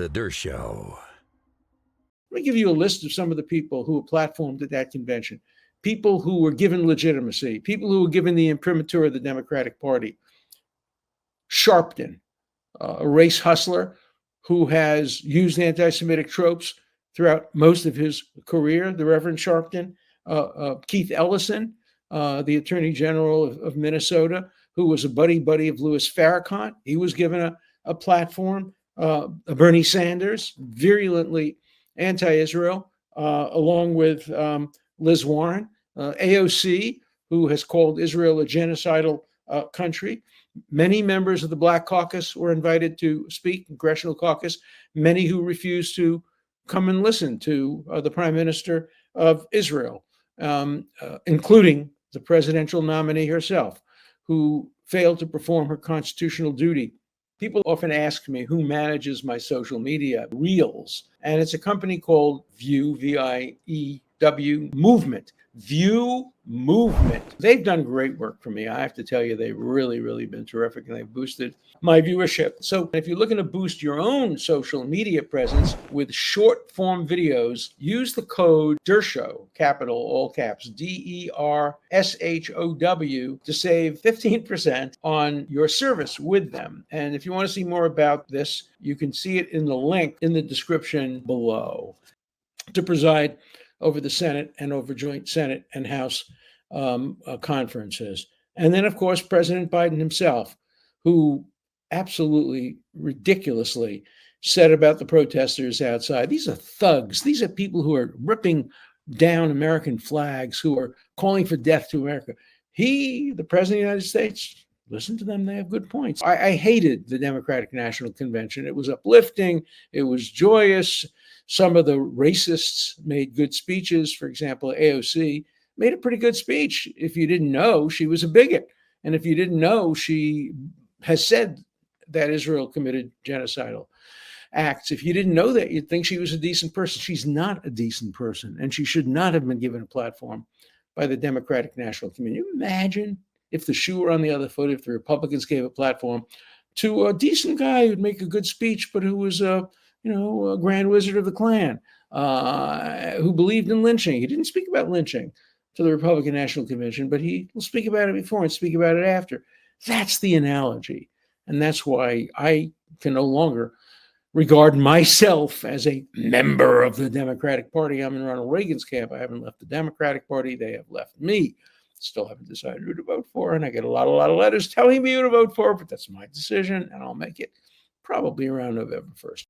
The Dershow. Let me give you a list of some of the people who were platformed at that convention. People who were given legitimacy, people who were given the imprimatur of the Democratic Party. Sharpton, a race hustler who has used anti-Semitic tropes throughout most of his career, the Reverend Sharpton. Keith Ellison, the Attorney General of Minnesota, who was a buddy of Louis Farrakhan. He was given a platform. Bernie Sanders, virulently anti-Israel, along with Liz Warren. AOC, who has called Israel a genocidal country. Many members of the Black Caucus were invited to speak, Congressional Caucus, many who refused to come and listen to the Prime Minister of Israel, including the presidential nominee herself, who failed to perform her constitutional duty. People often ask me who manages my social media reels, and it's a company called View, V-I-E-W, Movement. View Movement. They've done great work for me. I have to tell you, they've really been terrific, and they've boosted my viewership. So if you're looking to boost your own social media presence with short form videos, use the code Dershow, capital, all caps, DERSHOW, to save 15% on your service with them. And if you want to see more about this, you can see it in the link in the description below. To preside over the Senate and over joint Senate and House conferences. And then, of course, President Biden himself, who absolutely ridiculously said about the protesters outside, these are thugs. These are people who are ripping down American flags, who are calling for death to America. He, the President of the United States, listen to them. They have good points. I hated the Democratic National Convention. It was uplifting. It was joyous. Some of the racists made good speeches. For example, AOC made a pretty good speech. If you didn't know, she was a bigot. And if you didn't know, she has said that Israel committed genocidal acts. If you didn't know that, you'd think she was a decent person. She's not a decent person, and she should not have been given a platform by the Democratic National Committee. Can you imagine if the shoe were on the other foot, if the Republicans gave a platform to a decent guy who'd make a good speech, but who was a Grand Wizard of the Klan, who believed in lynching. He didn't speak about lynching to the Republican National Convention, but he will speak about it before and speak about it after. That's the analogy. And that's why I can no longer regard myself as a member of the Democratic Party. I'm in Ronald Reagan's camp. I haven't left the Democratic Party. They have left me. Still haven't decided who to vote for. And I get a lot of letters telling me who to vote for, but that's my decision, and I'll make it probably around November 1st.